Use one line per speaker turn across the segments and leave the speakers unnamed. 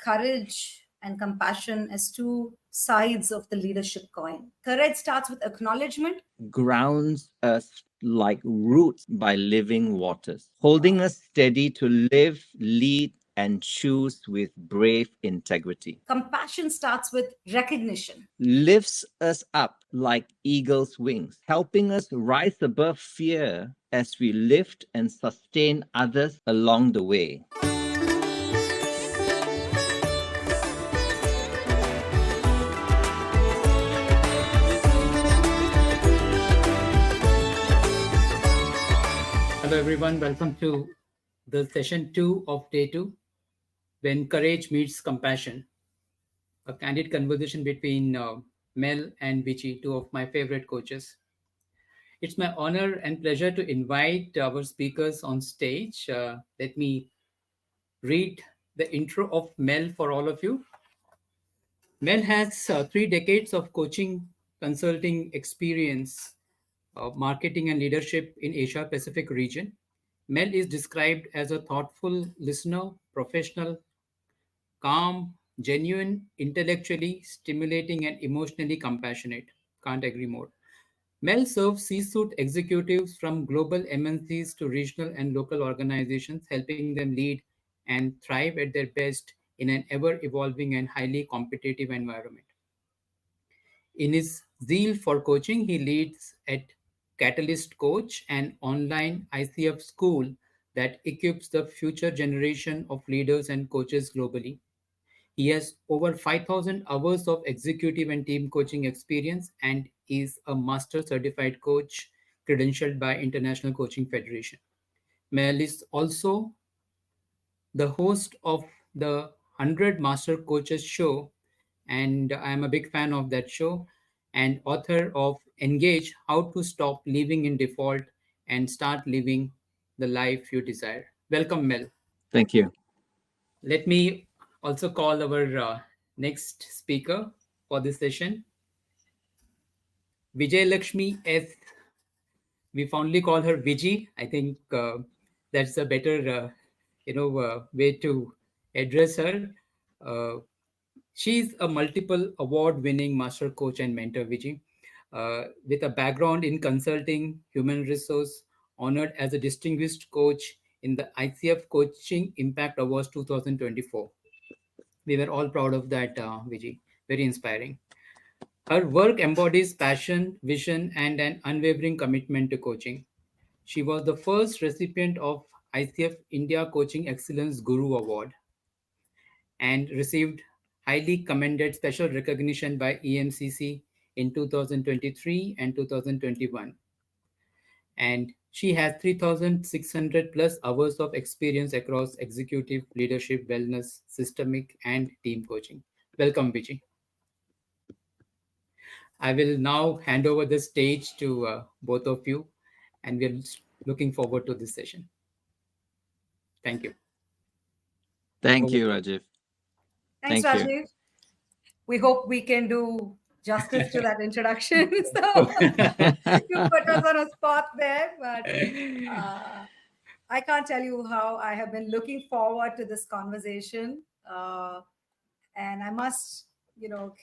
courage and compassion as two sides of the leadership coin. Courage starts with acknowledgement.
Grounds us like roots by living waters, holding us steady to live, lead, and choose with brave integrity.
Compassion starts with recognition.
Lifts us up like eagle's wings, helping us rise above fear as we lift and sustain others along the way.
Hello, everyone. Welcome to the session 2 of day 2, when courage meets compassion. A candid conversation between Mel and Vici, two of my favorite coaches. It's my honor and pleasure to invite our speakers on stage. Let me read the intro of Mel for all of you. Mel has 3 decades of coaching consulting experience, marketing and leadership in Asia Pacific region. Mel is described as a thoughtful listener, professional, calm, genuine, intellectually stimulating, and emotionally compassionate. Can't agree more. Mel serves C-suite executives from global MNCs to regional and local organizations, helping them lead and thrive at their best in an ever-evolving and highly competitive environment. In his zeal for coaching, he leads at Catalyst Coach, an online ICF school that equips the future generation of leaders and coaches globally. He has over 5,000 hours of executive and team coaching experience and is a master certified coach credentialed by International Coaching Federation. Mel is also the host of the 100 Master Coaches show, and I am a big fan of that show, and author of Engage: How to Stop Living in Default and Start Living the Life You Desire. Welcome, Mel.
Thank you.
Let me also call our next speaker for this session, Vijay Lakshmi S. We fondly call her Viji. I think that's a better, way to address her. Uh, she's a multiple award-winning master coach and mentor, Viji, with a background in consulting, human resource, honored as a distinguished coach in the ICF Coaching Impact Awards 2024. We were all proud of that, Viji. Very inspiring. Her work embodies passion, vision, and an unwavering commitment to coaching. She was the first recipient of ICF India Coaching Excellence Guru Award and received highly commended special recognition by EMCC in 2023 and 2021. And she has 3,600 plus hours of experience across executive, leadership, wellness, systemic, and team coaching. Welcome, Vijay. I will now hand over the stage to both of you, and we're looking forward to this session. Thank you.
Thank you, Rajiv.
Thanks,
Thank you.
Rajiv. We hope we can do justice to that introduction. So you put us on a spot there, but I can't tell you how I have been looking forward to this conversation. And I must,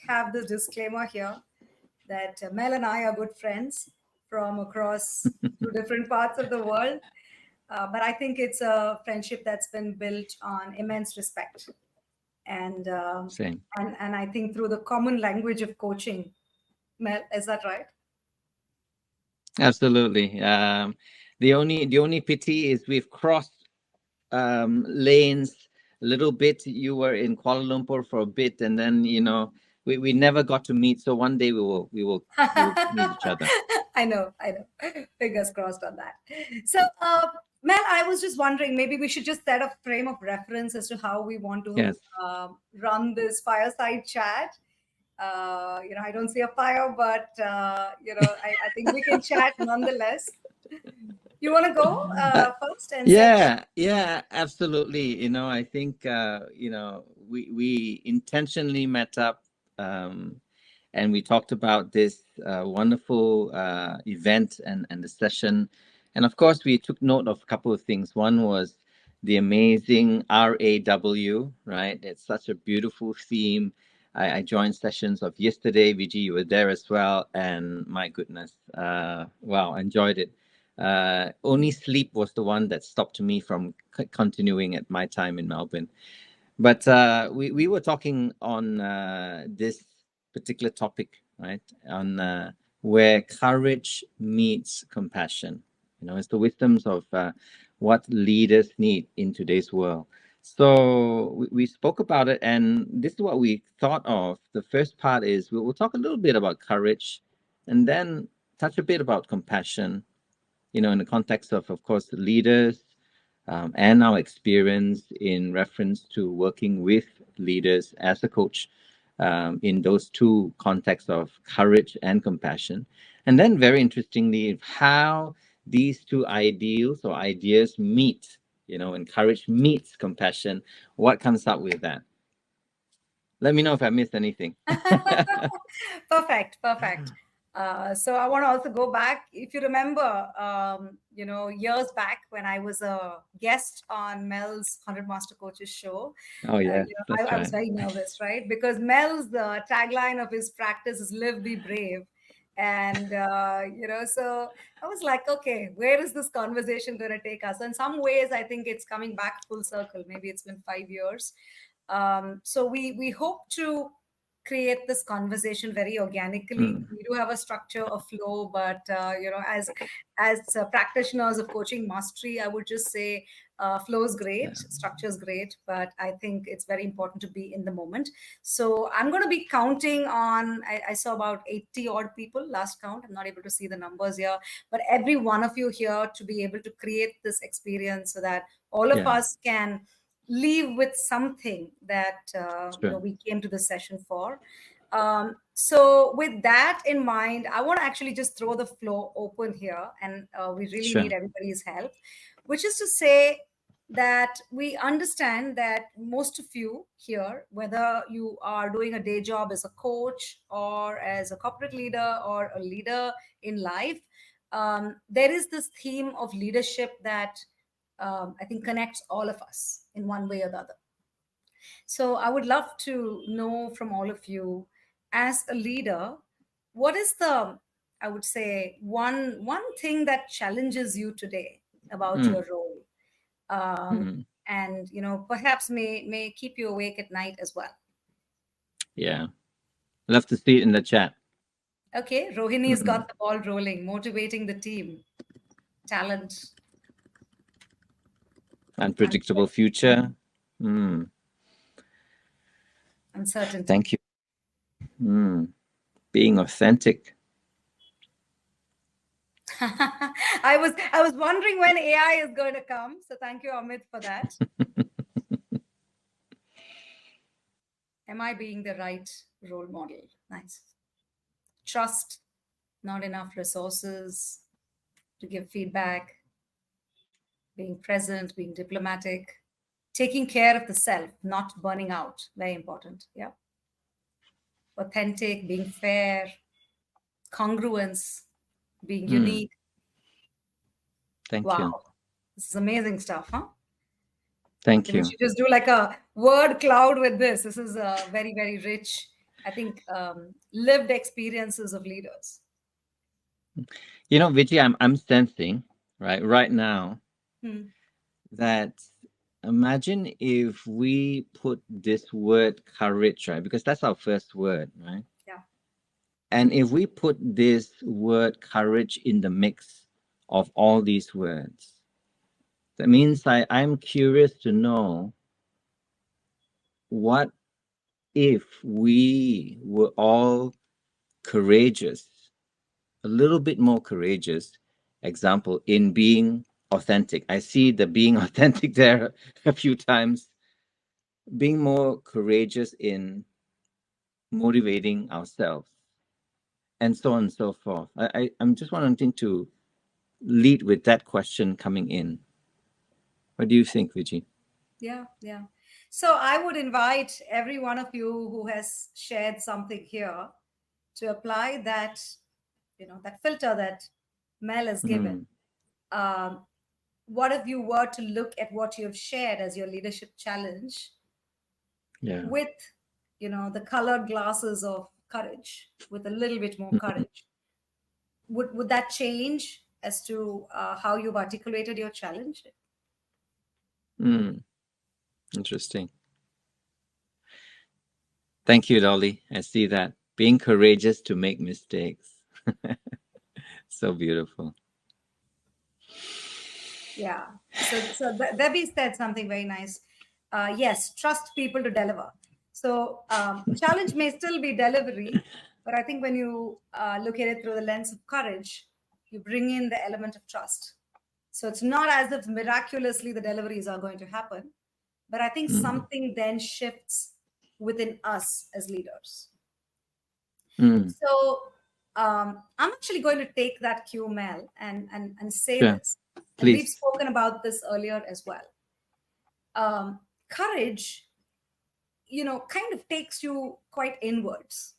have this disclaimer here that Mel and I are good friends from across two different parts of the world. But I think it's a friendship that's been built on immense respect. And
Same.
and I think through the common language of coaching. Mel, is that right?
Absolutely. The only pity is we've crossed lanes a little bit. You were in Kuala Lumpur for a bit, and then we never got to meet. So one day we will meet each other.
I know. Fingers crossed on that. So, Mel, I was just wondering, maybe we should just set a frame of reference as to how we want to run this fireside chat. I don't see a fire, but I think we can chat nonetheless. You want to go first? And
yeah, absolutely. I think we intentionally met up, and we talked about this wonderful event and the session. And of course, we took note of a couple of things. One was, the amazing RAW, right? It's such a beautiful theme. I joined sessions of yesterday. VG, you were there as well. And my goodness, wow, enjoyed it. Only sleep was the one that stopped me from continuing at my time in Melbourne. But we were talking on this particular topic, right? On where courage meets compassion. It's the wisdoms of what leaders need in today's world. So we spoke about it, and this is what we thought of. The first part is we'll talk a little bit about courage, and then touch a bit about compassion. In the context of course, leaders, and our experience in reference to working with leaders as a coach, in those two contexts of courage and compassion. And then, very interestingly, how these two ideals or ideas meet, and courage meets compassion. What comes up with that? Let me know if I missed anything.
Perfect, perfect. So I want to also go back. If you remember, years back when I was a guest on Mel's 100 Master Coaches show,
Oh, yeah, that's
I was
right.
very nervous, right? Because Mel's tagline of his practice is "Live, be brave." And, so I was like, okay, where is this conversation going to take us? In some ways, I think it's coming back full circle. Maybe it's been 5 years. So we hope to create this conversation very organically. We do have a structure, a flow, but as practitioners of coaching mastery, I would just say flow is great, structure is great, but I think it's very important to be in the moment. So I'm going to be counting on. I saw about 80 odd people last count. I'm not able to see the numbers here, but every one of you here to be able to create this experience so that all of us can leave with something that
Sure.
we came to the session for. So with that in mind, I want to actually just throw the floor open here, and we really
Sure.
need everybody's help, which is to say that we understand that most of you here, whether you are doing a day job as a coach or as a corporate leader or a leader in life, there is this theme of leadership that I think connects all of us in one way or the other. So I would love to know from all of you, as a leader, what is the, I would say, one thing that challenges you today about your role, and perhaps may keep you awake at night as well.
Yeah. Love to see it in the chat.
Okay, Rohini's got the ball rolling, motivating the team, talent,
Unpredictable future.
uncertainty.
Thank you. Being authentic.
I was wondering when AI is going to come. So thank you, Amit, for that. Am I being the right role model? Nice. Trust, not enough resources to give feedback, being present, being diplomatic, taking care of the self, not burning out. Very important. Yeah. Authentic, being fair, congruence, being unique.
Thank you.
Wow. This is amazing stuff, huh?
Thank
Okay, we
you.
should just do like a word cloud with this. This is very, very rich, I think, lived experiences of leaders.
Vijay, I'm sensing right now that imagine if we put this word courage, right? Because that's our first word, right?
Yeah.
And if we put this word courage in the mix of all these words, that means I'm curious to know, what if we were all courageous, a little bit more courageous, example, in being authentic. I see the being authentic there a few times. Being more courageous in motivating ourselves, and so on and so forth. I'm just wanting to lead with that question coming in. What do you think, Vijay?
Yeah, yeah. So I would invite every one of you who has shared something here to apply that, that filter that Mel has given. Um, what if you were to look at what you have shared as your leadership challenge
Yeah.
with, the colored glasses of courage, with a little bit more courage? Would that change as to how you've articulated your challenge?
Mm, interesting. Thank you, Dolly. I see that. Being courageous to make mistakes. So beautiful.
Yeah. So Debbie said something very nice. Yes, trust people to deliver. So challenge may still be delivery, but I think when you look at it through the lens of courage, you bring in the element of trust. So it's not as if miraculously the deliveries are going to happen, but I think
Mm,
something then shifts within us as leaders.
mm,
So I'm actually going to take that cue, Mel, and say
sure.
this. And we've
Please.
spoken about this earlier as well. Courage, kind of takes you quite inwards.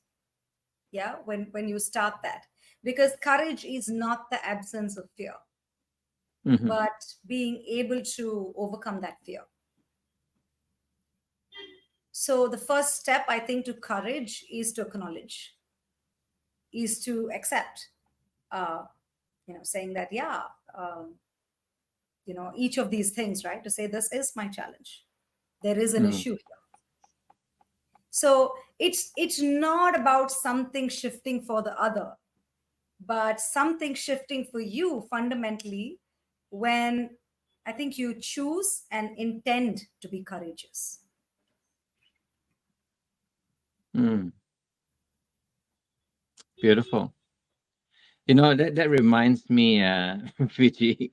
Yeah, when you start that, because courage is not the absence of fear,
Mm-hmm.
but being able to overcome that fear. So the first step, I think, to courage is to acknowledge, is to accept. Uh, saying that, yeah, um, each of these things, right? To say this is my challenge. There is an
Mm,
issue here. So it's not about something shifting for the other, but something shifting for you fundamentally when I think you choose and intend to be courageous.
mm. Beautiful. That reminds me, Vijay,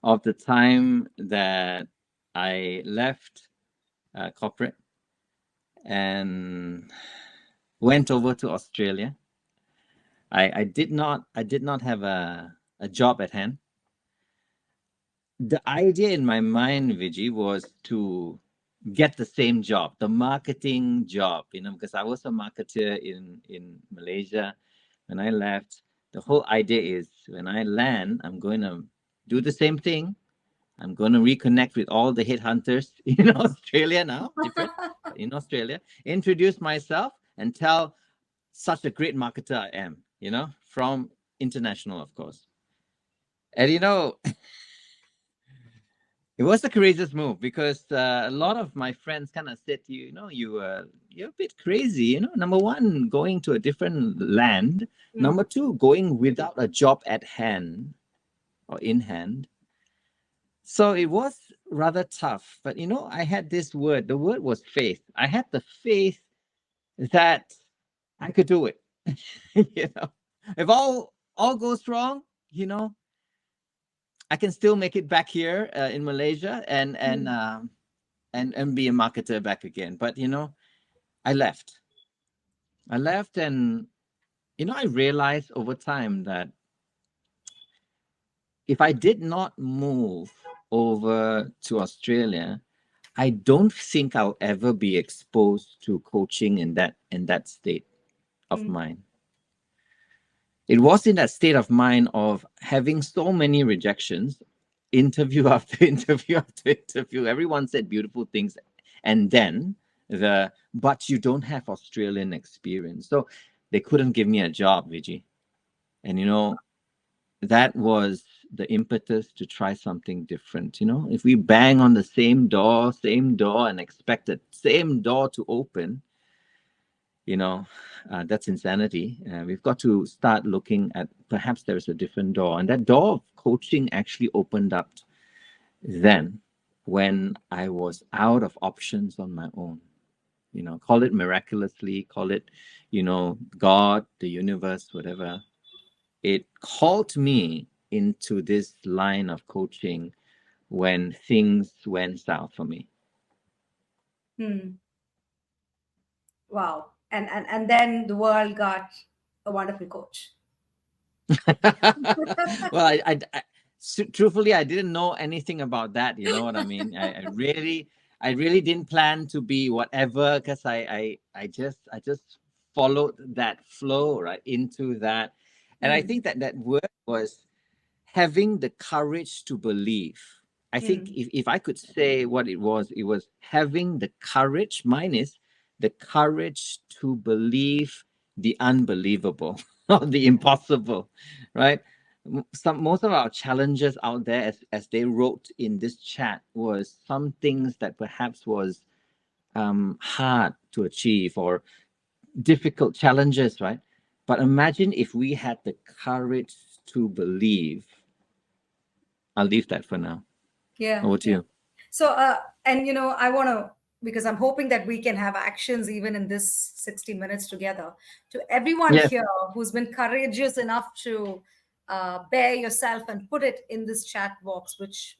of the time that I left corporate and went over to Australia. I did not have a job at hand. The idea in my mind, Vijay, was to get the same job, the marketing job, because I was a marketer in Malaysia. When I left, the whole idea is when I land, I'm going to do the same thing. I'm going to reconnect with all the headhunters in Australia now, different, but in Australia, introduce myself and tell such a great marketer I am, from international, of course. And it was a courageous move because a lot of my friends kind of said to you, you're a bit crazy. Number one, going to a different land. Number two, going without a job at hand or in hand. So it was rather tough. But I had this word. The word was faith. I had the faith that I could do it. If all goes wrong, I can still make it back here in Malaysia and be a marketer back again. But I left. I left, and I realized over time that if I did not move over to Australia, I don't think I'll ever be exposed to coaching in that state of mind. It was in that state of mind of having so many rejections, interview after interview after interview. Everyone said beautiful things, and then but you don't have Australian experience, so they couldn't give me a job, Vijay. And that was the impetus to try something different. If we bang on the same door, and expect the same door to open, that's insanity. We've got to start looking at perhaps there's a different door. And that door of coaching actually opened up then when I was out of options on my own. Call it miraculously, call it, God, the universe, whatever. It called me into this line of coaching when things went south for me.
Wow. And then the world got a wonderful coach.
Well, truthfully, I didn't know anything about that. You know what I mean? I really didn't plan to be whatever, because I just followed that flow right into that, and I think that word was having the courage to believe. I think if I could say what it was having the courage. Mine is the courage to believe the unbelievable or the impossible, right? Most of our challenges out there, as they wrote in this chat, was some things that perhaps was hard to achieve or difficult challenges, right? But imagine if we had the courage to believe. I'll leave that for now.
Yeah.
Over to
Yeah.
you.
So, and I want to, because I'm hoping that we can have actions even in this 60 minutes together. To everyone
Yes.
here who's been courageous enough to bear yourself and put it in this chat box, which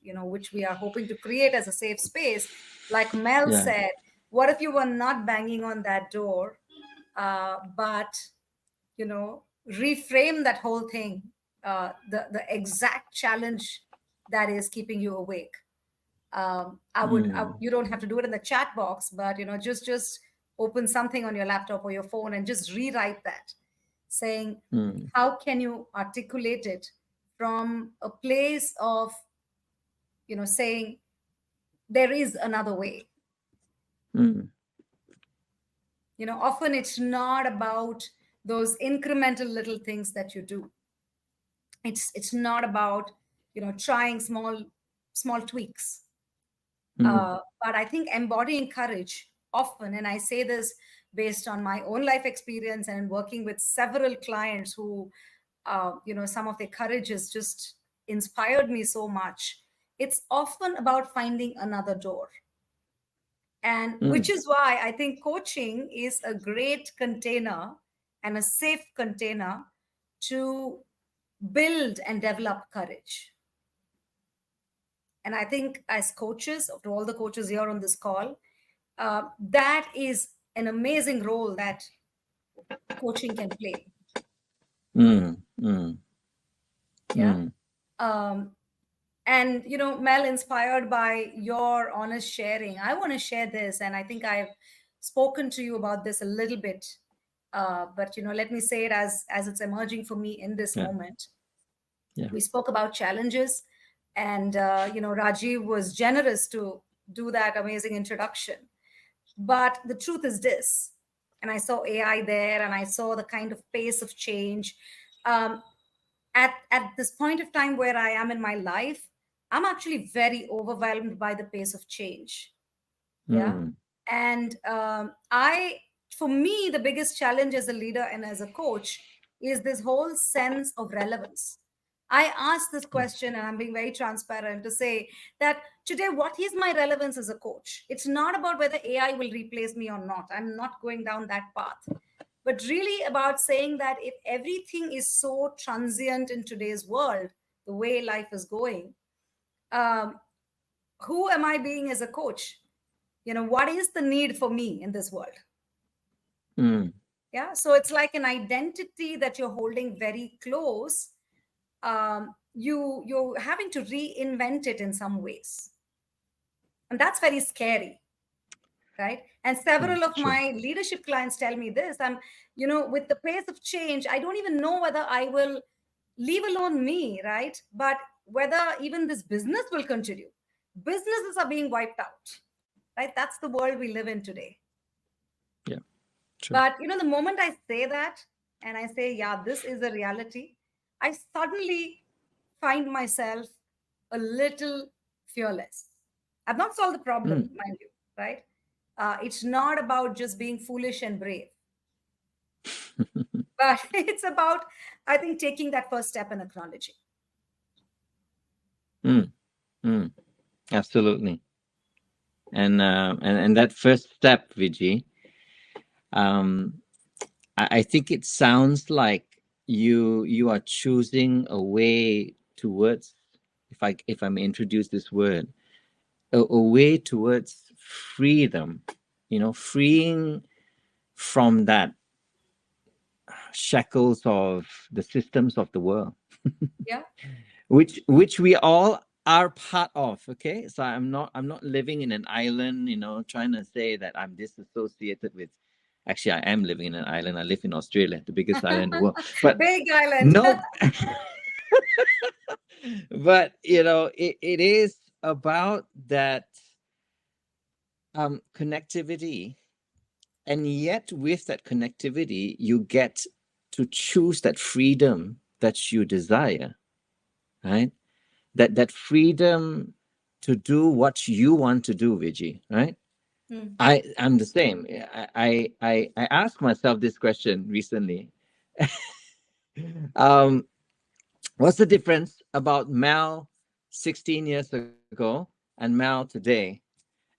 we are hoping to create as a safe space. Like Mel
Yeah.
said, what if you were not banging on that door, but reframe that whole thing, the exact challenge that is keeping you awake. You don't have to do it in the chat box, but just open something on your laptop or your phone and just rewrite that, saying how can you articulate it from a place of saying there is another way. Often it's not about those incremental little things that you do. It's not about trying small tweaks. But I think embodying courage often, and I say this based on my own life experience and working with several clients who, some of their courage has just inspired me so much. It's often about finding another door. And which is why I think coaching is a great container and a safe container to build and develop courage. And I think as coaches, to all the coaches here on this call, that is an amazing role that coaching can play. Yeah. And Mel, inspired by your honest sharing, I want to share this, and I think I've spoken to you about this a little bit, but let me say it as it's emerging for me in this moment. We spoke about challenges, and Rajiv was generous to do that amazing introduction. But the truth is this, and I saw AI there, and I saw the kind of pace of change. At this point of time where I am in my life, I'm actually very overwhelmed by the pace of change. Yeah. And for me, the biggest challenge as a leader and as a coach is this whole sense of relevance. I asked this question, and I'm being very transparent to say that today, what is my relevance as a coach? It's not about whether AI will replace me or not. I'm not going down that path. But really about saying that if everything is so transient in today's world, the way life is going, who am I being as a coach? What is the need for me in this world? Yeah. So it's like an identity that you're holding very close. You're having to reinvent it in some ways, and that's very scary, right? And several of my leadership clients tell me this. With the pace of change, I don't even know whether I will, leave alone me, right? But whether even this business will continue. Businesses are being wiped out, right? That's the world we live in today. But the moment I say that, and I say, yeah, this is a reality, I suddenly find myself a little fearless. I've not solved the problem, mind you, right? It's not about just being foolish and brave, but it's about, I think, taking that first step and acknowledging.
Absolutely. And that first step, Vijay, I think it sounds like you are choosing a way towards, if I'm introduce this word, a way towards freedom, freeing from that shackles of the systems of the world.
Yeah.
which we all are part of. Okay, so I'm not living in an island, trying to say that I'm disassociated with. Actually, I am living in an island. I live in Australia, the biggest island in the world. But
big island.
no, But it is about that connectivity, and yet with that connectivity you get to choose that freedom that you desire, right? That freedom to do what you want to do, Viji, right?
Mm.
I'm the same. I asked myself this question recently. um what's the difference about Mel 16 years ago and Mel today?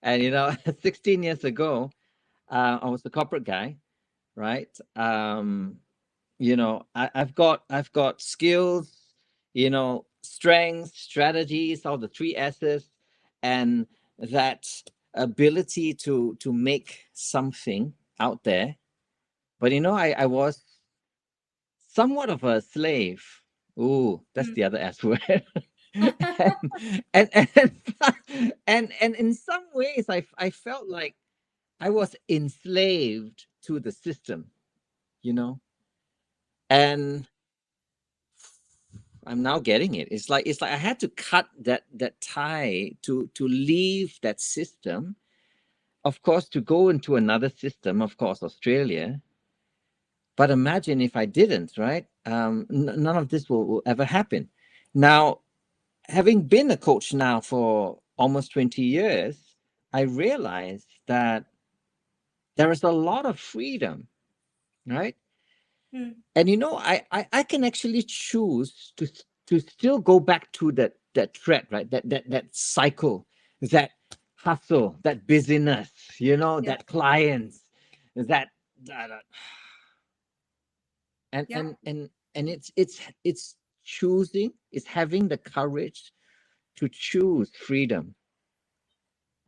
And 16 years ago, I was a corporate guy, right? I've got skills, strengths, strategies, all the three S's, and that ability to make something out there. But I was somewhat of a slave. Ooh, that's
Mm.
the other S word. and, and and in some ways, I felt like I was enslaved to the system, you know, and I'm now getting it. It's like I had to cut that tie to leave that system, of course, to go into another system, of course, Australia. But imagine if I didn't, right? None of this will ever happen. Now, having been a coach now for almost 20 years, I realized that there is a lot of freedom, right?
Mm.
And I can actually choose to still go back to that thread, right? That cycle, that hustle, that busyness,
Yeah.
that clients, that and
Yeah.
and and and it's choosing, it's having the courage to choose freedom.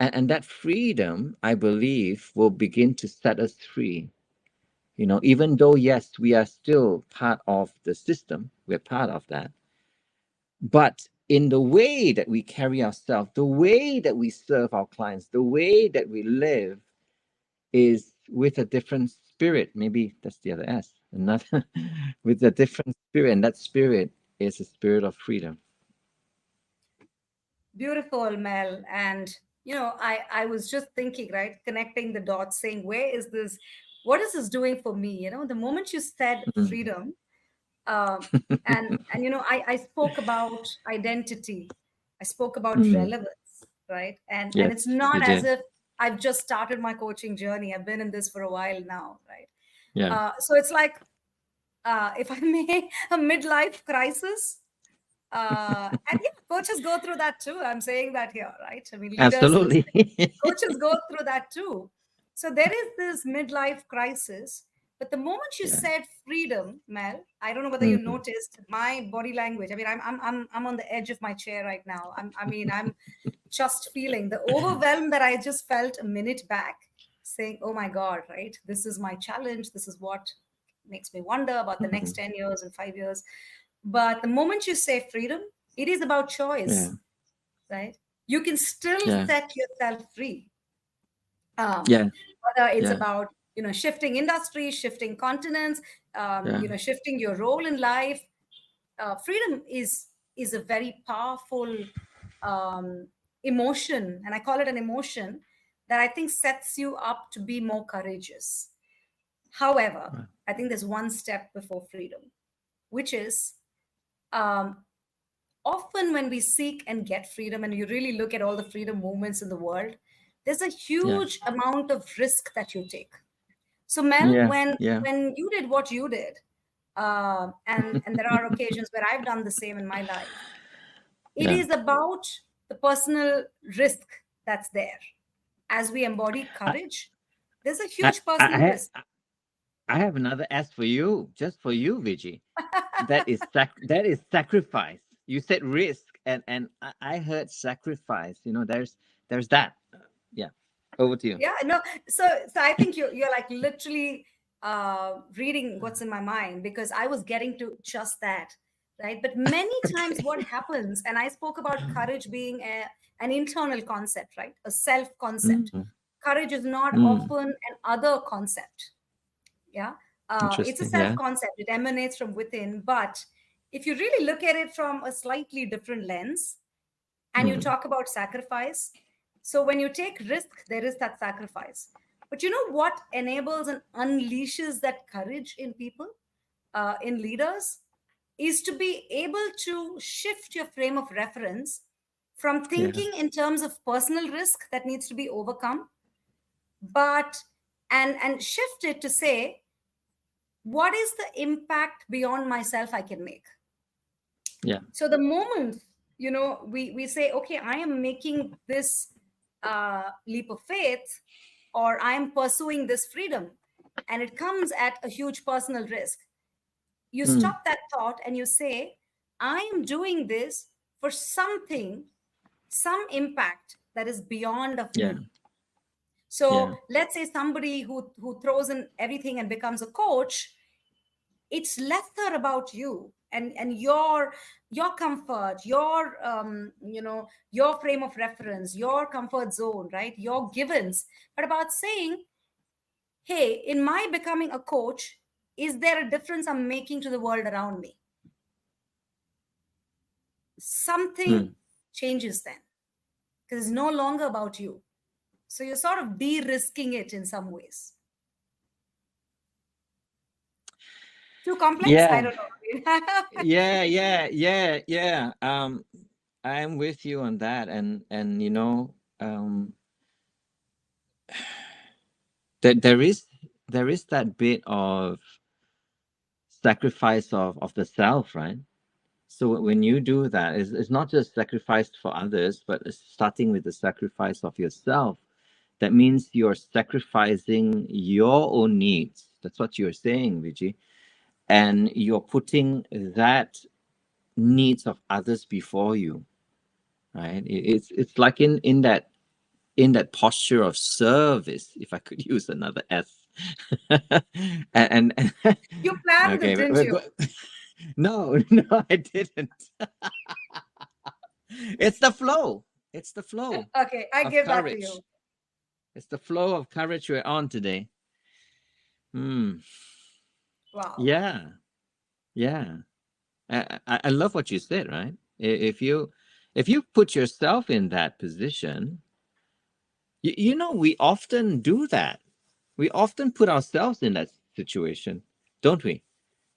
And that freedom, I believe, will begin to set us free. Even though, yes, we are still part of the system, we're part of that. But in the way that we carry ourselves, the way that we serve our clients, the way that we live is with a different spirit. Maybe that's the other S. Another with a different spirit, and that spirit is a spirit of freedom.
Beautiful, Mel. And I was just thinking, right, connecting the dots, saying, where is this? What is this doing for me? The moment you said
Mm.
freedom, um, and I spoke about identity, I spoke about
Mm.
relevance, right? And it's
Yes,
not
you
as
did.
if I've just started my coaching journey. I've been in this for a while now, right?
Yeah.
So it's like, if I may, a midlife crisis. And yeah, coaches go through that too. I'm saying that here, right? I mean, leaders,
Absolutely.
coaches go through that too. So there is this midlife crisis. But the moment you
Yeah.
said freedom, Mel, I don't know whether you
Mm.
noticed my body language. I mean, I'm on the edge of my chair right now. I'm just feeling the overwhelm that I just felt a minute back, saying, "Oh my God, right? This is my challenge. This is what makes me wonder about the next
Mm.
10 years and 5 years." But the moment you say freedom, it is about
Yeah.
choice, right? You can still
Yeah.
set yourself free. Um,
Yeah.
Whether it's
Yeah.
about shifting industries, shifting continents,
Yeah.
shifting your role in life. Freedom is a very powerful um, emotion, and I call it an emotion that I think sets you up to be more courageous. However,
Right.
I think there's one step before freedom, which is, um, often when we seek and get freedom, and you really look at all the freedom movements in the world, there's a
Yeah.
huge amount of risk that you take. So Mel,
Yeah.
when
Yeah.
when you did what you did, and there are occasions where I've done the same in my life, it
Yeah.
is about the personal risk that's there. As we embody
I,
courage, there's a
I,
huge
I,
personal
I
risk.
I have another S for you, just for you, Viji. That is sacrifice. You said risk, and I heard sacrifice. There's that. Yeah. Over to you.
Yeah, no. So I think you're like literally reading what's in my mind, because I was getting to just that, right? But many times what happens, and I spoke about courage being an internal concept, right? A self concept.
Mm.
Courage is not
Mm.
often an other concept. Yeah. It's a
Interesting.
self
Yeah.
concept, it emanates from within, but if you really look at it from a slightly different lens, and you talk about sacrifice, so when you take risk, there is that sacrifice. But you know what enables and unleashes that courage in people, in leaders, is to be able to shift your frame of reference from
Yeah.
thinking in terms of personal risk that needs to be overcome, but and shift it to say, what is the impact beyond myself I can make?
Yeah.
So the moment, we say, okay, I am making this leap of faith, or I am pursuing this freedom, and it comes at a huge personal risk, you
Mm.
stop that thought and you say, I am doing this for something, some impact that is beyond of
Yeah.
me. So
Yeah.
let's say somebody who throws in everything and becomes a coach, it's lesser about you and your comfort, your frame of reference, your comfort zone, right, your givens, but about saying, hey, in my becoming a coach, is there a difference I'm making to the world around me? Something
Mm.
changes then, because it's no longer about you. So you're sort of de-risking it in some ways. Too complex? I
Yeah.
don't know.
Yeah. Yeah. Yeah. Yeah. I'm with you on that, and there is that bit of sacrifice of the self, right? So when you do that, it's not just sacrifice for others, but it's starting with the sacrifice of yourself. That means you're sacrificing your own needs. That's what you're saying, Vijay. And you're putting that needs of others before you, right? It's like in that posture of service, if I could use another S. and
You planned it,
okay,
didn't you?
no, no, I didn't. It's the flow. It's the flow
Okay, I
of
give that to you.
courage. It's the flow of courage we're on today. Hmm.
Wow.
Yeah. Yeah. I love what you said, right? If you put yourself in that position, we often do that. We often put ourselves in that situation, don't we?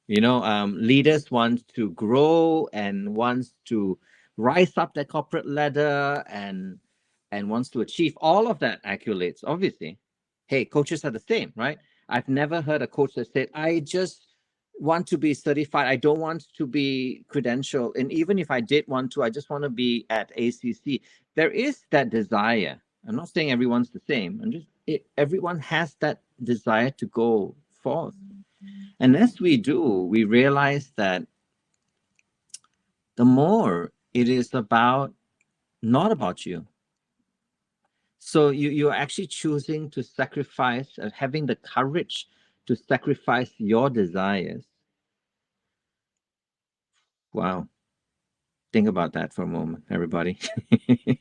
Leaders want to grow and wants to rise up the corporate ladder and wants to achieve all of that accolades. Obviously, hey, coaches are the same, right? I've never heard a coach that said, "I just want to be certified. I don't want to be credentialed, and even if I did want to, I just want to be at ACC." There is that desire. I'm not saying everyone's the same. Everyone has that desire to go forth. And as we do, we realize that the more it is about not about you. So you're actually choosing to sacrifice, having the courage to sacrifice your desires. Wow. Think about that for a moment, everybody.
You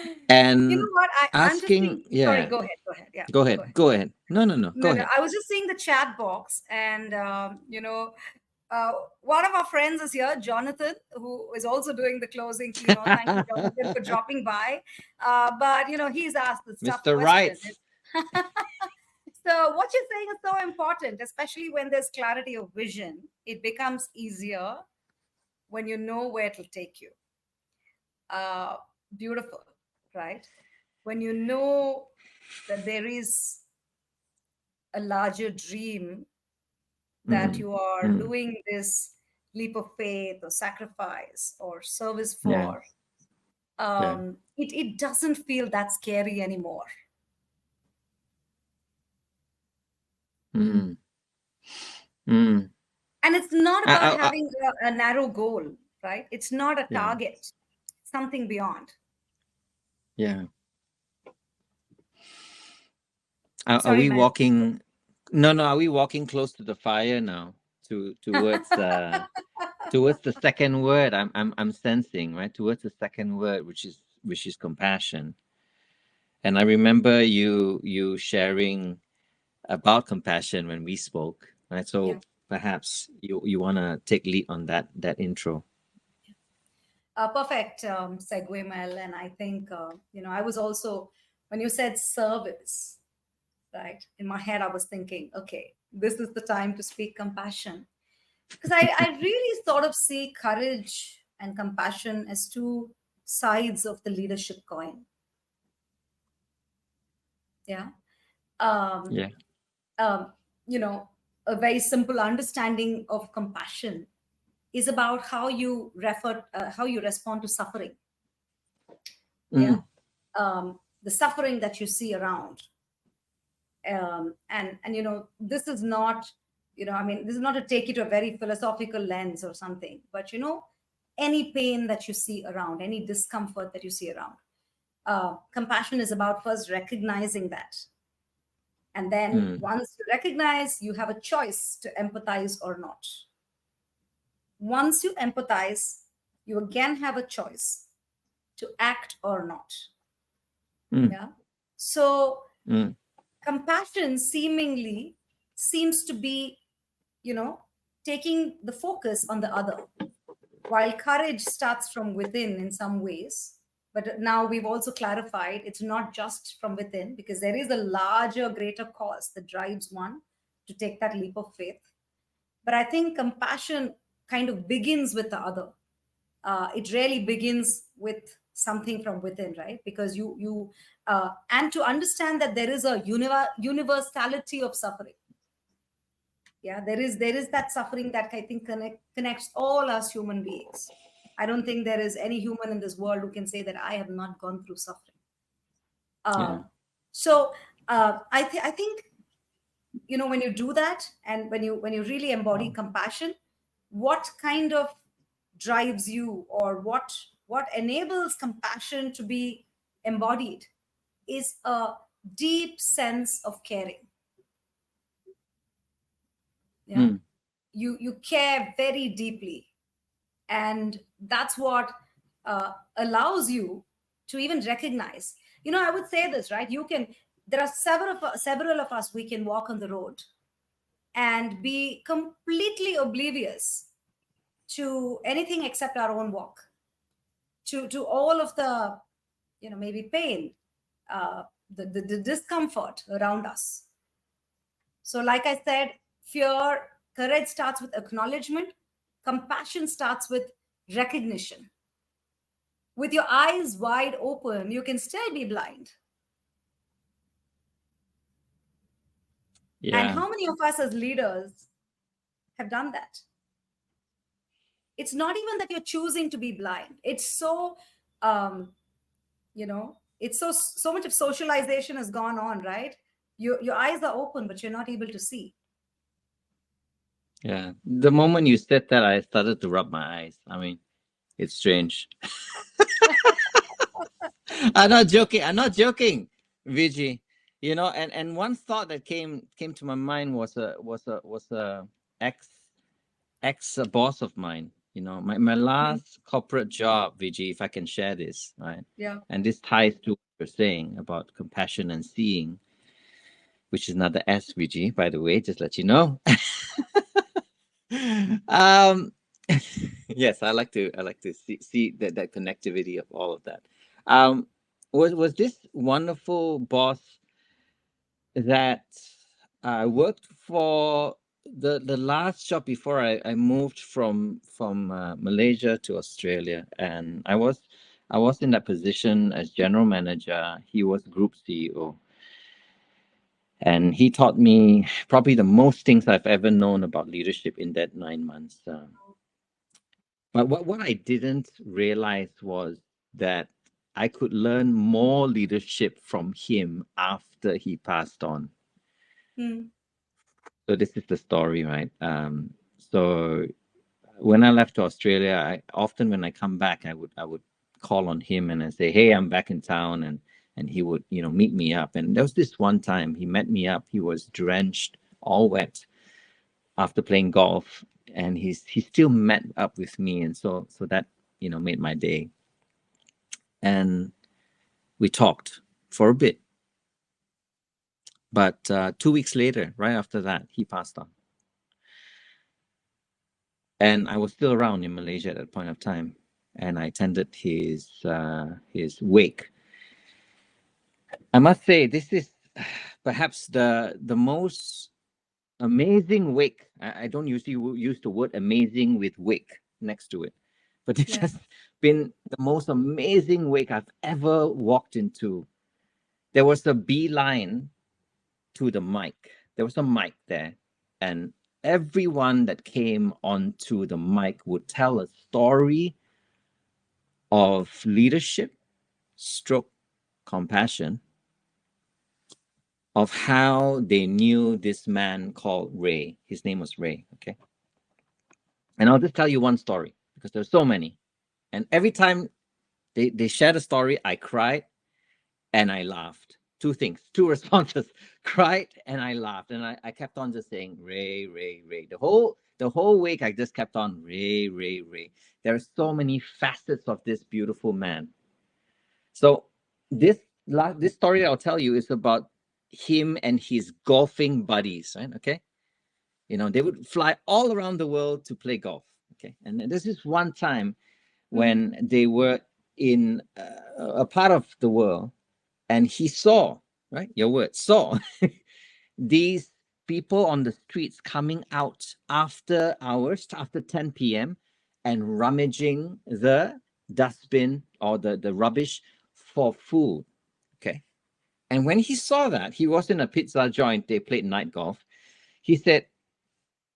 know
And
what? I'm just
asking,
seeing. Sorry,
yeah,
go ahead. Go ahead. Yeah,
go
go
ahead.
ahead.
Go ahead. No, no, no. Go
No, no.
ahead.
I was just seeing the chat box, and one of our friends is here, Jonathan, who is also doing the closing keynote. Thank you, Jonathan, for dropping by. But he's asked this tough
Mr.
question.
Right.
So what you're saying is so important, especially when there's clarity of vision. It becomes easier when you know where it'll take you. Uh, Beautiful, right? When you know that there is a larger dream that
Mm,
you are
mm,
doing this leap of faith or sacrifice or service
yeah,
for,
yeah.
it doesn't feel that scary anymore.
Mm, mm.
And it's not about
I,
having a narrow goal, right? It's not a
yeah,
target, something beyond.
yeah. Are
Sorry,
we
man.
walking? No, no. Are we walking close to the fire now? Towards the second word. I'm sensing, right, towards the second word, which is compassion. And I remember you sharing about compassion when we spoke, right?
Yeah.
So perhaps you want to take lead on that intro.
Perfect segue, Mel. And I think, I was also, when you said service, right, in my head, I was thinking, okay, this is the time to speak compassion. Because I really sort of see courage and compassion as two sides of the leadership coin. Yeah. Um,
Yeah.
um, a very simple understanding of compassion is about how you respond to suffering. Yeah.
Mm,
The suffering that you see around. And this is not, I mean, this is not to take it to a very philosophical lens or something, but any pain that you see around, any discomfort that you see around, compassion is about first recognizing that. And then
mm,
once you recognize, you have a choice to empathize or not. Once you empathize, you again have a choice to act or not.
mm,
Yeah. So
mm,
compassion seemingly seems to be, taking the focus on the other, while courage starts from within in some ways. But now we've also clarified it's not just from within, because there is a larger, greater cause that drives one to take that leap of faith. But I think compassion kind of begins with the other. It really begins with something from within, right? Because and to understand that there is a universality of suffering. Yeah, there is that suffering that I think connects all us human beings. I don't think there is any human in this world who can say that I have not gone through suffering.
yeah.
So I think, when you do that, and when you really embody compassion, what kind of drives you, or what enables compassion to be embodied, is a deep sense of caring. Yeah.
Mm,
You care very deeply, and that's what allows you to even recognize. I would say this, right? There are several of us, we can walk on the road and be completely oblivious to anything except our own walk, to all of the, maybe pain, the discomfort around us. So, like I said, courage starts with acknowledgement, compassion starts with recognition. With your eyes wide open, you can still be blind. And
yeah.
how many of us as leaders have done that? It's not even that you're choosing to be blind. It's so, um, it's so much of socialization has gone on, right? Your eyes are open, but you're not able to see.
Yeah. The moment you said that, I started to rub my eyes. I mean, it's strange. I'm not joking. I'm not joking, Viji. And one thought that came to my mind was a ex ex boss of mine. My
Mhm.
last corporate job, Viji, if I can share this, right?
Yeah.
And this ties to what you're saying about compassion and seeing, which is not the S, Viji, by the way, just let you know. um yes, I like to see that connectivity of all of that. um was this wonderful boss that I worked for, the last job before I moved from Malaysia to Australia, and I was in that position as general manager. He was group CEO, and he taught me probably the most things I've ever known about leadership in that 9 months. But what I didn't realize was that I could learn more leadership from him after he passed on.
Hmm.
So this is the story, right? So when I left to Australia, I often, when I come back, I would call on him and I say, "Hey, I'm back in town," and he would meet me up. And there was this one time he met me up. He was drenched, all wet after playing golf, and he still met up with me, and so that made my day. And we talked for a bit, but 2 weeks later, right after that, he passed on. And I was still around in Malaysia at that point of time, and I attended his wake. I must say, this is perhaps the most amazing wake. I don't usually use the word amazing with wake next to it, but this
Yeah.
has been the most amazing wake I've ever walked into. There was a beeline to the mic. There was a mic there, and everyone that came onto the mic would tell a story of leadership, stroke, compassion, of how they knew this man called Ray. His name was Ray. Okay. And I'll just tell you one story because there's so many. And every time they shared a story, I cried and I laughed. Two things, two responses: cried and I laughed. And I kept on just saying, Ray, Ray, Ray. The whole week I just kept on Ray, Ray, Ray. There are so many facets of this beautiful man. So this story I'll tell you is about him and his golfing buddies, right? Okay. They would fly all around the world to play golf. Okay. And then this is one time when they were in a part of the world, and he saw, right? Your word, saw these people on the streets coming out after hours, after 10 p.m., and rummaging the dustbin or the rubbish for food. Okay. And when he saw that, he was in a pizza joint, they played night golf. He said,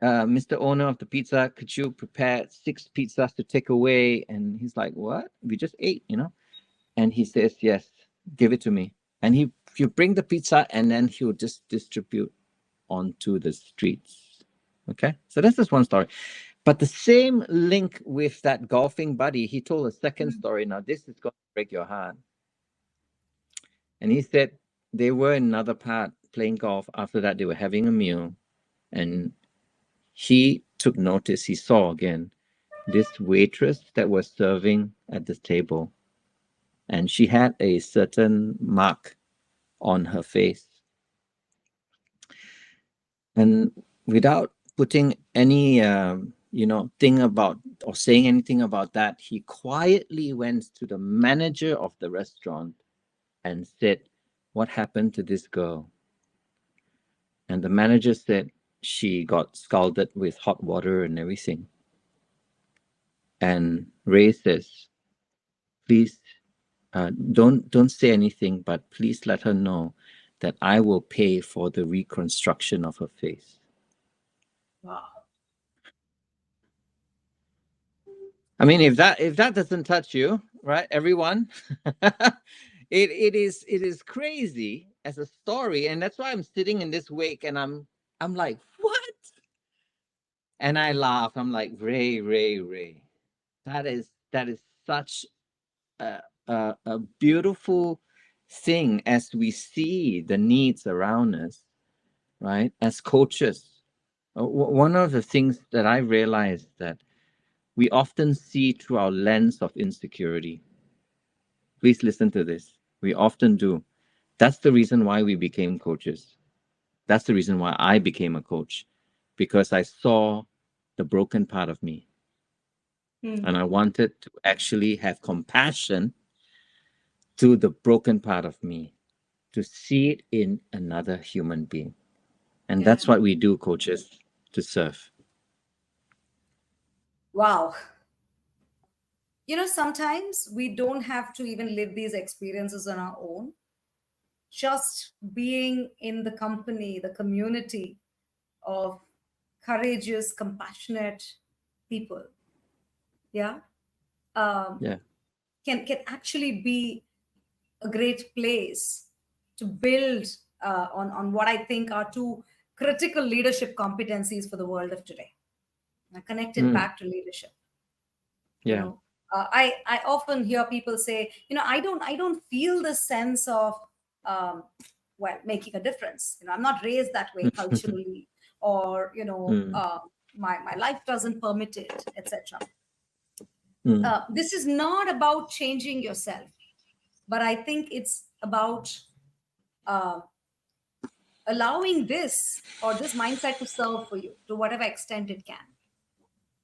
Mr. Owner of the pizza, could you prepare 6 pizzas to take away? And he's like, what? We just ate. And he says, yes, give it to me. And he'll bring the pizza, and then he'll just distribute onto the streets. Okay. So that's just one story. But the same link with that golfing buddy, he told a second story. Now, this is going to break your heart. And he said they were in another part playing golf. After that, they were having a meal. And he took notice, he saw again this waitress that was serving at the table. And she had a certain mark on her face. And without putting any, thing about or saying anything about that, he quietly went to the manager of the restaurant and said, what happened to this girl? And the manager said she got scalded with hot water and everything. And Ray says, please, don't say anything, but please let her know that I will pay for the reconstruction of her face.
Wow.
I mean, if that doesn't touch you, right, everyone, it is crazy as a story, and that's why I'm sitting in this wake, and I'm like, what? And I laugh. I'm like, Ray, Ray, Ray. That is such a beautiful thing as we see the needs around us, right? As coaches, one of the things that I realized that we often see through our lens of insecurity. Please listen to this. We often do. That's the reason why we became coaches. That's the reason why I became a coach, because I saw the broken part of me. And I wanted to actually have compassion to the broken part of me, to see it in another human being. And
Yeah.
that's what we do, coaches, to serve.
Wow. Sometimes we don't have to even live these experiences on our own. Just being in the company, the community of courageous, compassionate people, yeah, um,
Yeah.
can actually be a great place to build on what I think are two critical leadership competencies for the world of today. I connect it back to leadership. you
Yeah.
know I often hear people say, I don't feel the sense of making a difference. I'm not raised that way culturally, or
Mm,
my life doesn't permit it, etc.
mm,
This is not about changing yourself, but I think it's about uh, allowing this or this mindset to serve for you to whatever extent it can.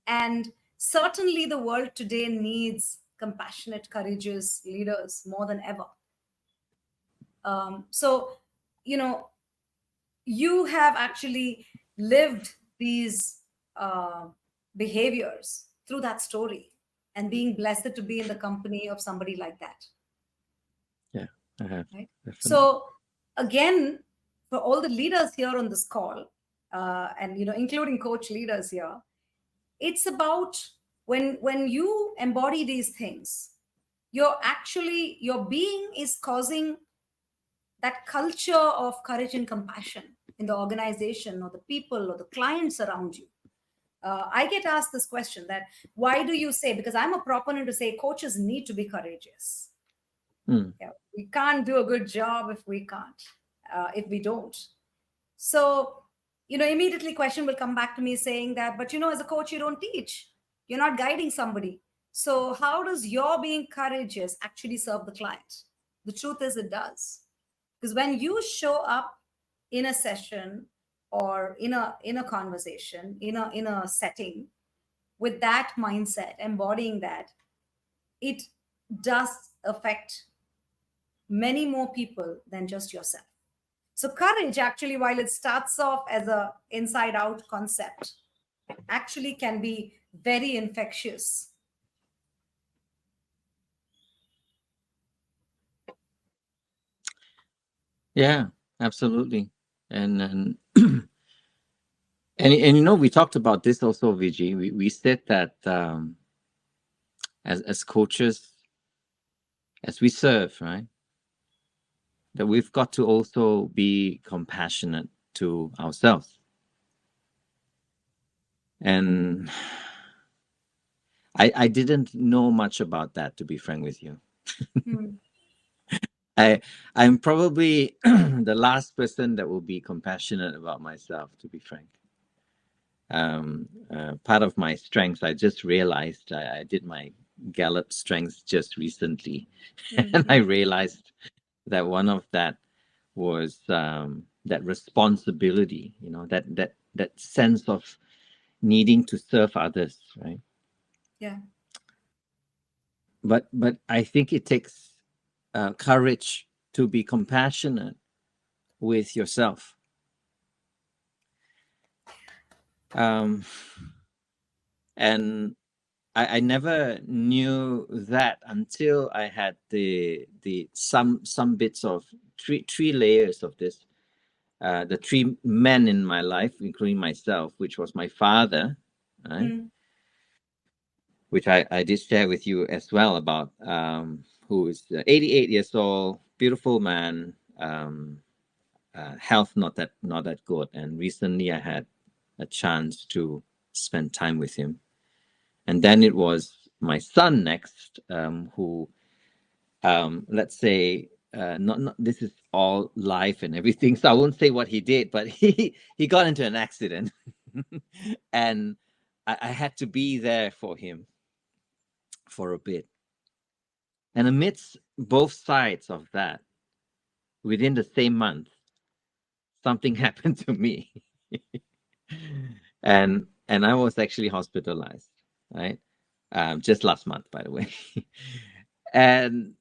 And certainly the world today needs compassionate, courageous leaders more than ever. So, you know, you have actually lived these behaviors through that story, and being blessed to be in the company of somebody like that.
Yeah, I have.
Right.
Definitely.
So again, for all the leaders here on this call, and including coach leaders here, it's about when you embody these things, your being is causing that culture of courage and compassion in the organization or the people or the clients around you. I get asked this question, that why do you say, because I'm a proponent to say coaches need to be courageous. Yeah, we can't do a good job if we can't, if we don't. So, immediately question will come back to me saying that, but as a coach, you don't teach, you're not guiding somebody. So how does your being courageous actually serve the client? The truth is, it does. Because when you show up in a session or in a conversation, in a setting with that mindset, embodying that, it does affect many more people than just yourself. So courage actually, while it starts off as a inside out concept, actually can be very infectious.
Yeah, absolutely. And and we talked about this also, Vijay. We said that as coaches, as we serve, right, that we've got to also be compassionate to ourselves. And I didn't know much about that, to be frank with you. I'm probably the last person that will be compassionate about myself, to be frank. Part of my strengths, I just realized I did my Gallup strengths just recently, and I realized that one of that was that responsibility, that sense of needing to serve others, right?
Yeah.
But I think it takes courage to be compassionate with yourself. And I never knew that until I had the some bits of three layers of this. The three men in my life, including myself, which was my father, right? Which I did share with you as well about, who is 88 years old, beautiful man, health not that good, and recently I had a chance to spend time with him. And then it was my son next, who, let's say, not this is all life and everything, so I won't say what he did, but he got into an accident, and I had to be there for him for a bit. And amidst both sides of that, within the same month, something happened to me, and I was actually hospitalized, right? Just last month, by the way. And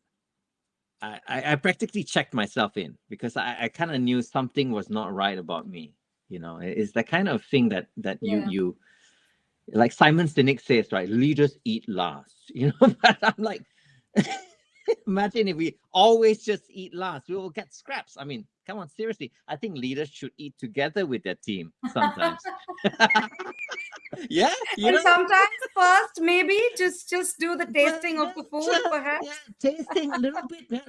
I practically checked myself in, because I kind of knew something was not right about me. It's the kind of thing that you like Simon Sinek says, right? Leaders eat last, but I'm like, imagine if we always just eat last, we will get scraps. I mean, come on, seriously. I think leaders should eat together with their team sometimes. Yeah,
And sometimes first, maybe just do the tasting of the food, perhaps.
Yeah, tasting a little bit,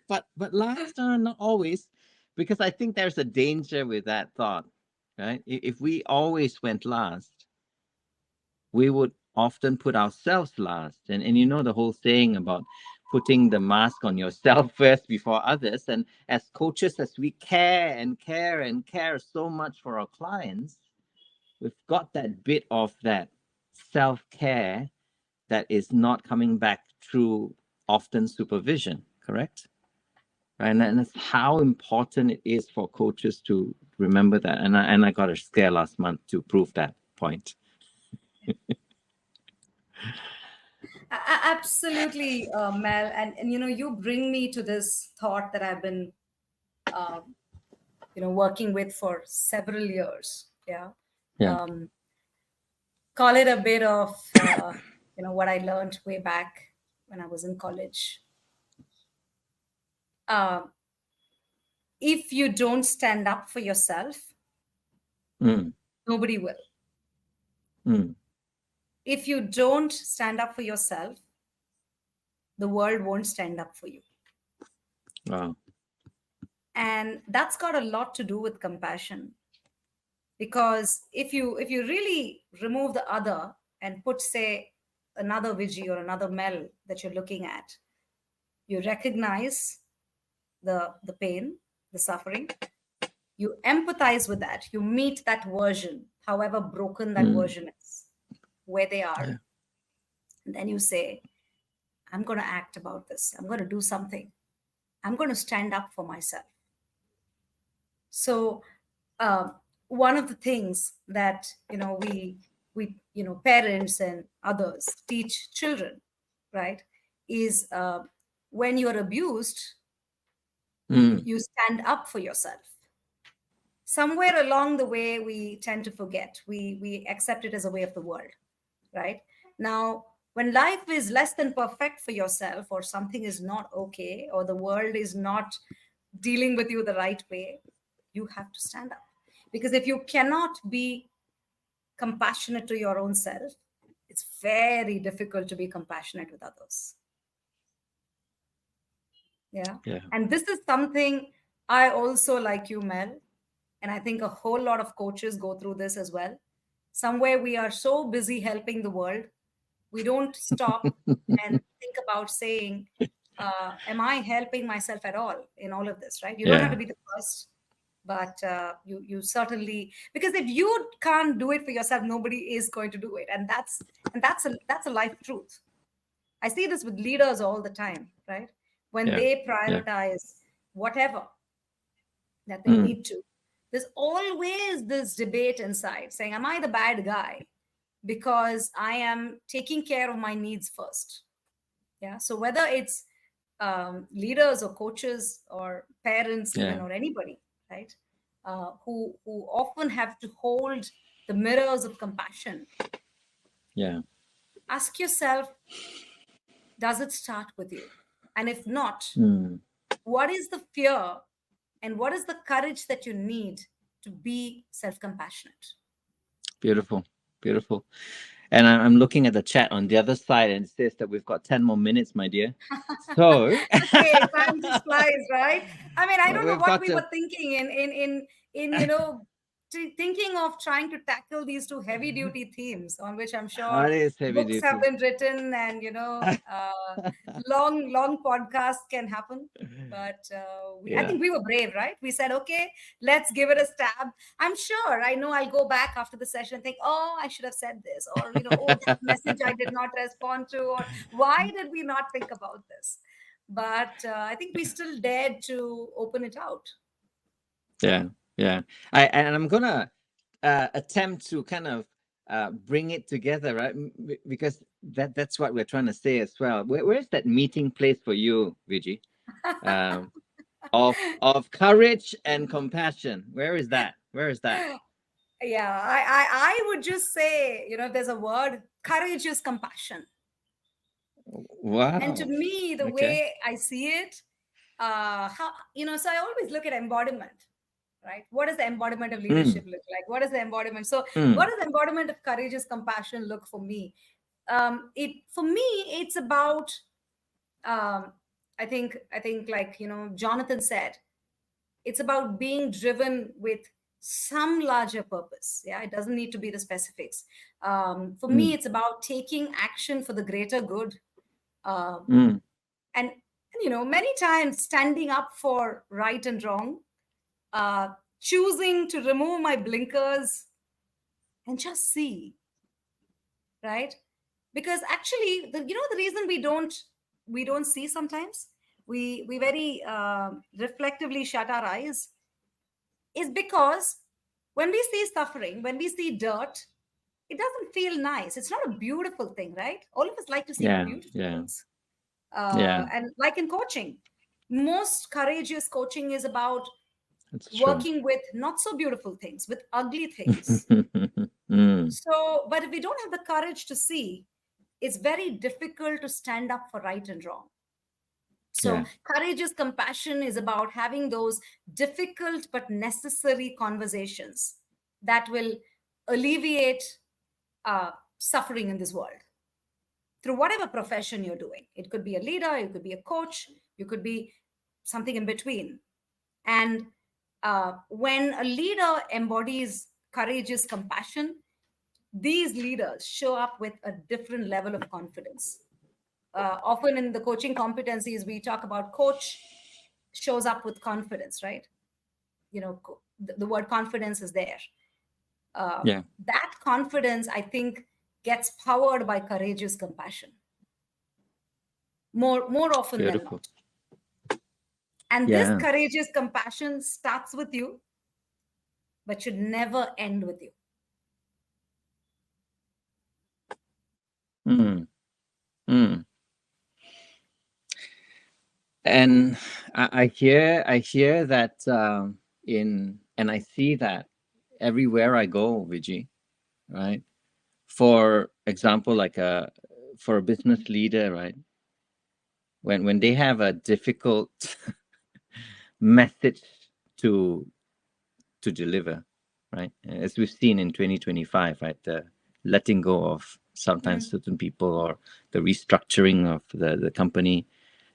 but last time, not always, because I think there's a danger with that thought, right? If we always went last, we would often put ourselves last, and the whole saying about putting the mask on yourself first before others. And as coaches, as we care and care and care so much for our clients, we've got that bit of that self-care that is not coming back through often supervision, correct? Right? And that's how important it is for coaches to remember that. And I got a scare last month to prove that point.
Absolutely, Mel. And you bring me to this thought that I've been, um, working with for several years. Yeah.
Yeah.
Um, Call it a bit of, what I learned way back when I was in college. Uh, if you don't stand up for yourself,
Mm,
nobody will.
mm.
If you don't stand up for yourself, the world won't stand up for you.
Wow.
And that's got a lot to do with compassion, because if you really remove the other and put, say, another Viji or another Mel that you're looking at, you recognize the pain, the suffering, you empathize with that, you meet that version, however broken that
Mm,
version is, where they
yeah.
are, and then you say, I'm going to act about this, I'm going to do something, I'm going to stand up for myself. So uh, one of the things that we parents and others teach children, right, is when you're abused,
Mm,
you stand up for yourself. Somewhere along the way, we tend to forget, we accept it as a way of the world, right? Now, when life is less than perfect for yourself, or something is not okay, or the world is not dealing with you the right way, you have to stand up. Because if you cannot be compassionate to your own self, it's very difficult to be compassionate with others. Yeah.
yeah.
And this is something I also, like you, Mel, and I think a whole lot of coaches go through this as well. Somewhere we are so busy helping the world, we don't stop and think about saying, am I helping myself at all in all of this, right? You don't have to
Yeah.
be the first, but you certainly, because if you can't do it for yourself, nobody is going to do it. And that's a life truth. I see this with leaders all the time, right? When
Yeah.
they
Yeah.
prioritize whatever that they
Mm,
need to, there's always this debate inside saying, am I the bad guy because I am taking care of my needs first? Yeah. So whether it's leaders or coaches or parents, even,
yeah.
or anybody, right, who often have to hold the mirrors of compassion,
Yeah.
ask yourself, does it start with you? And if not,
Mm,
what is the fear and what is the courage that you need to be self compassionate?
beautiful. Beautiful. And I'm looking at the chat on the other side, and it says that we've got 10 more minutes, my dear. So
Okay, time just flies, right? I mean, I don't know
we've
what
got
we
to.
were thinking in thinking of trying to tackle these two heavy duty themes, on which I'm
It
sure
is heavy
books have
duty.
been written, and long podcasts can happen. But I
Yeah.
think we were brave, right? We said, okay, let's give it a stab. I'm sure, I know I'll go back after the session and think, oh, I should have said this, or oh, that message I did not respond to, or why did we not think about this? But I think we still dared to open it out.
Yeah. Yeah. I'm gonna attempt to kind of bring it together, right? Because that's what we're trying to say as well. Where's that meeting place for you, Viji? Um, of courage and compassion. Where is that? Where is that?
Yeah, I would just say, there's a word, courage is compassion. And to
Wow.
me, the
Okay.
way I see it, so I always look at embodiment, right? What does the embodiment of
Mm,
leadership look like? What is the embodiment? So, what
mm,
does the embodiment of courage is compassion look for me? It for me, it's about, um, I think, like Jonathan said, it's about being driven with some larger purpose. Yeah, it doesn't need to be the specifics. For me,
mm,
it's about taking action for the greater good. Um,
mm.
and many times standing up for right and wrong, uh, choosing to remove my blinkers and just see, right? Because actually, the reason we don't see sometimes, we very reflectively shut our eyes, is because when we see suffering, when we see dirt, it doesn't feel nice. It's not a beautiful thing, right? All of us like to see
Yeah,
beautiful
yeah,
things.
yeah.
And like in coaching, most courageous coaching is about
That's true.
working with not so beautiful things, with ugly things.
Mm,
So, but if we don't have the courage to see, it's very difficult to stand up for right and wrong. So,
yeah,
courageous compassion is about having those difficult but necessary conversations that will alleviate suffering in this world through whatever profession you're doing. It could be a leader, you could be a coach, you could be something in between. And when a leader embodies courageous compassion, these leaders show up with a different level of confidence. Often in the coaching competencies, we talk about coach shows up with confidence, right? You know, the word confidence is there.
yeah.
That confidence, I think, gets powered by courageous compassion more often than
Beautiful.
not. And this
Yeah.
courageous compassion starts with you, but should never end with you.
Mm, mm. And I hear that and I see that everywhere I go, Viji, right? For example, for a business leader, right? When they have a difficult message to deliver, right? As we've seen in 2025, right? The letting go of sometimes certain people, or the restructuring of the company.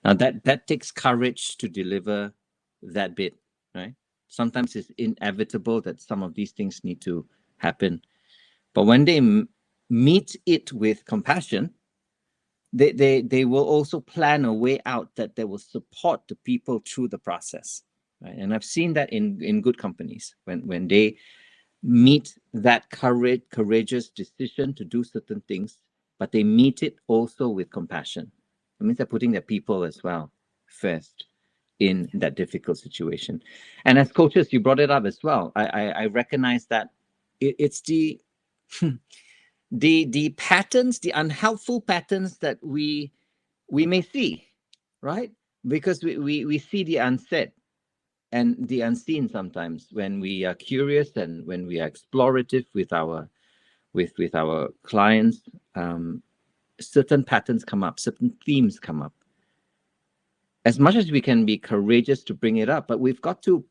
Now that takes courage to deliver that bit, right? Sometimes it's inevitable that some of these things need to happen. But when they meet it with compassion, they will also plan a way out that they will support the people through the process, right? And I've seen that in good companies, when they meet that courageous decision to do certain things, but they meet it also with compassion. It means they're putting their people as well first in that difficult situation. And as coaches, you brought it up as well. I recognize that it's the patterns, the unhelpful patterns that we may see, right? Because we see the unsaid and the unseen sometimes when we are curious and when we are explorative with our clients. Certain patterns come up, certain themes come up. As much as we can be courageous to bring it up, but we've got to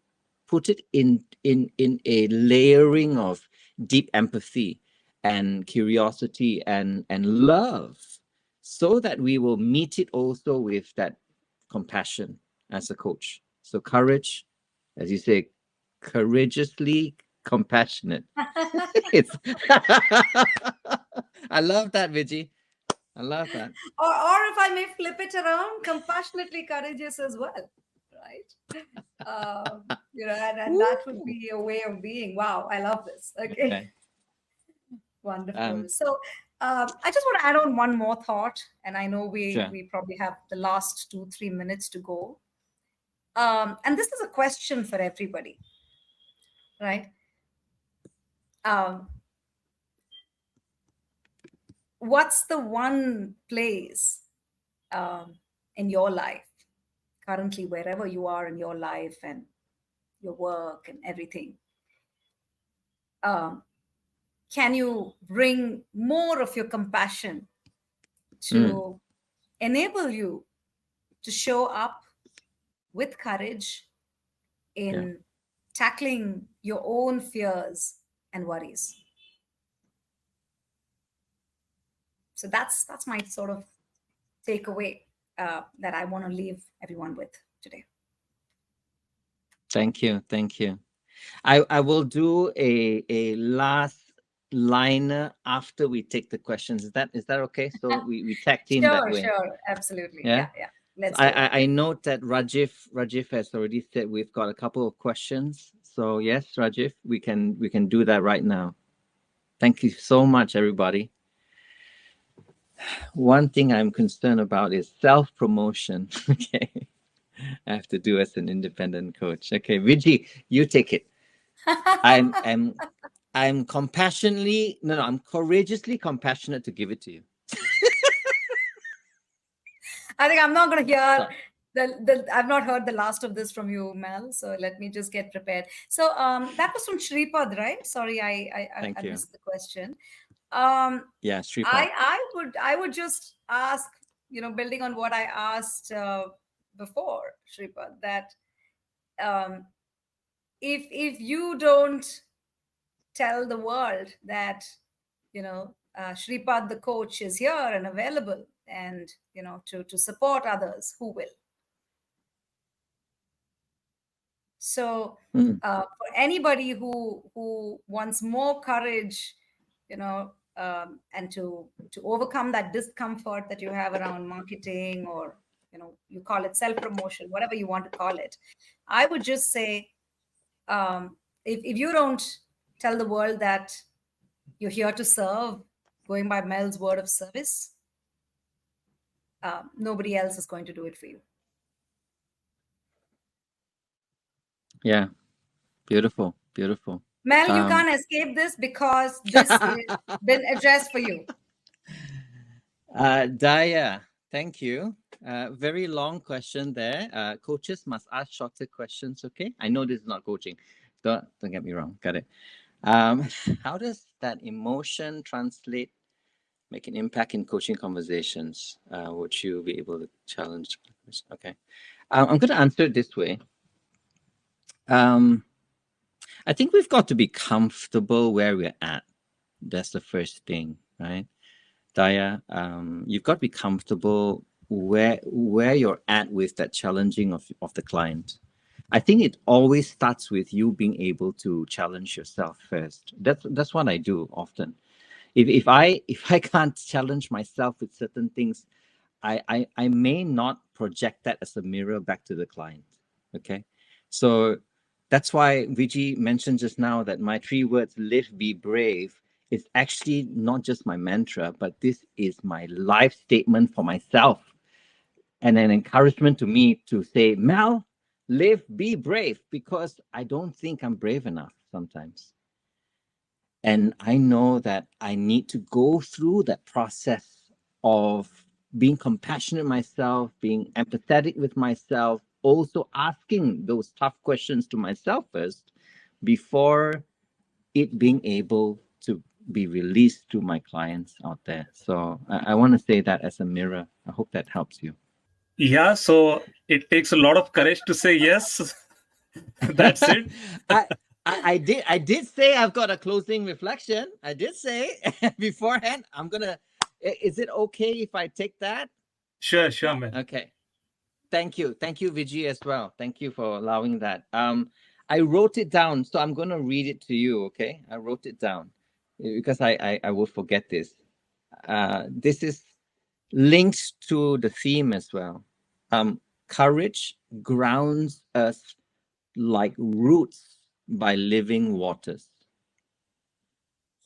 put it in a layering of deep empathy and curiosity and love, so that we will meet it also with that compassion as a coach. So courage, as you say, courageously compassionate. It's I love that, Viji. I love that.
Or if I may flip it around, compassionately courageous as well, right? And that would
Woo!
be a way of being. Wow, I love this. Okay,
Okay.
wonderful. So I just want to add on one more thought, and I know
Sure.
we probably have the last 2-3 minutes to go. And this is a question for everybody, right? Um, what's the one place in your life currently, wherever you are in your life and your work and everything, um, can you bring more of your compassion
Mm,
to enable you to show up with courage
yeah.
in tackling your own fears and worries? So that's my sort of takeaway that I want to leave everyone with today.
Thank you. Thank you. I will do a last liner after we take the questions. Is that okay? So we tag team that
Sure,
way.
sure, absolutely.
Yeah.
Yeah, yeah.
So
Let's
I,
do it.
I I note that Rajiv has already said we've got a couple of questions. So yes, Rajiv, we can do that right now. Thank you so much, everybody. One thing I'm concerned about is self-promotion. Okay. I have to do as an independent coach. Okay, Viji, you take it. I'm I'm courageously compassionate to give it to you.
I think I'm not going to hear
So,
I've not heard the last of this from you, Mel. So let me just get prepared. So that was from Shripad, right? Sorry,
thank
I
you.
missed the question. Um,
Yeah, Shripad.
I would just ask, building on what I asked before, Shripad, that um, if you don't tell the world that Shripad the coach is here and available, and to support others, who will? So for anybody who wants more courage, and to overcome that discomfort that you have around marketing, or you call it self promotion, whatever you want to call it, I would just say, if you don't tell the world that you're here to serve, going by Mel's word of service, nobody else is going to do it for you.
Yeah, beautiful, beautiful.
Mel, you can't escape this because this has been addressed for you.
Daya, thank you. Very long question there. Coaches must ask shorter questions, okay? I know this is not coaching. Don't get me wrong. Got it. How does that emotion translate, make an impact in coaching conversations? Would you be able to challenge? Okay. I'm going to answer it this way. I think we've got to be comfortable where we're at. That's the first thing, right? Daya, you've got to be comfortable where you're at with that challenging of the client. I think it always starts with you being able to challenge yourself first. That's what I do often. If I can't challenge myself with certain things, I may not project that as a mirror back to the client. Okay. So that's why Vijay mentioned just now that my 3 words, live, be brave, is actually not just my mantra, but this is my life statement for myself and an encouragement to me to say, Mel, live, be brave, because I don't think I'm brave enough sometimes. And I know that I need to go through that process of being compassionate myself, being empathetic with myself, also asking those tough questions to myself first before it being able to be released to my clients out there. So I want to say that as a mirror. I hope that helps you.
Yeah, so it takes a lot of courage to say yes. That's it.
I did say I've got a closing reflection. I did say beforehand. Is it okay if I take that?
Sure, man.
Okay. Thank you, Vijay, as well. Thank you for allowing that. I wrote it down, so I'm gonna read it to you. Okay, I wrote it down because I will forget this. This is linked to the theme as well. Courage grounds us like roots by living waters,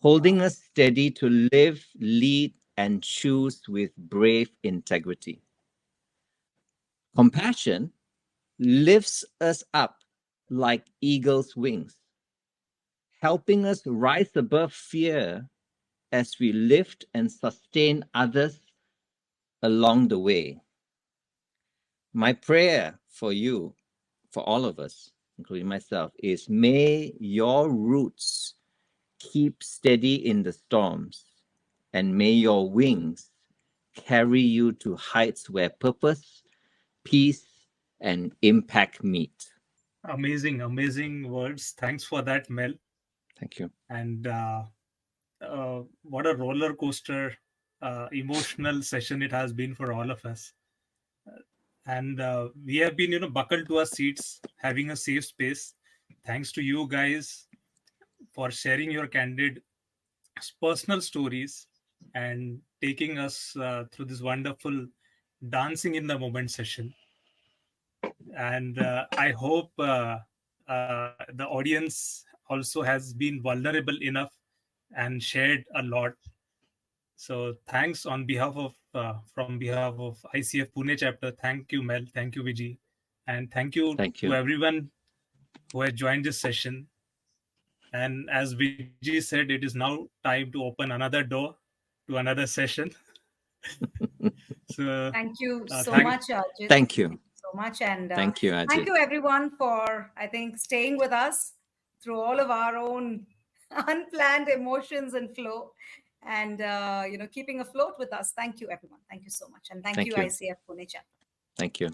holding us steady to live, lead, and choose with brave integrity. Compassion lifts us up like eagle's wings, helping us rise above fear as we lift and sustain others along the way. My prayer for you, for all of us, including myself, is may your roots keep steady in the storms, and may your wings carry you to heights where purpose, peace, and impact meet.
Amazing words. Thanks for that, Mel.
Thank you.
And what a roller coaster, emotional session it has been for all of us. And we have been, buckled to our seats, having a safe space. Thanks to you guys for sharing your candid personal stories and taking us through this wonderful dancing in the moment session. And I hope the audience also has been vulnerable enough and shared a lot. So thanks on behalf of from behalf of ICF Pune chapter. Thank you, Mel. Thank you, Vijay, and thank you
Thank
to
you.
everyone who has joined this session. And as Vijay said, it is now time to open another door to another session. So
Thank you so
thank
much, Ajit.
Thank you.
Thank you so much. And
Thank you,
thank
Ajit.
you, everyone, for, I think, staying with us through all of our own unplanned emotions and flow and, keeping afloat with us. Thank you, everyone. Thank you so much. And thank
Thank
you,
you.
ICF Pune chapter.
Thank you.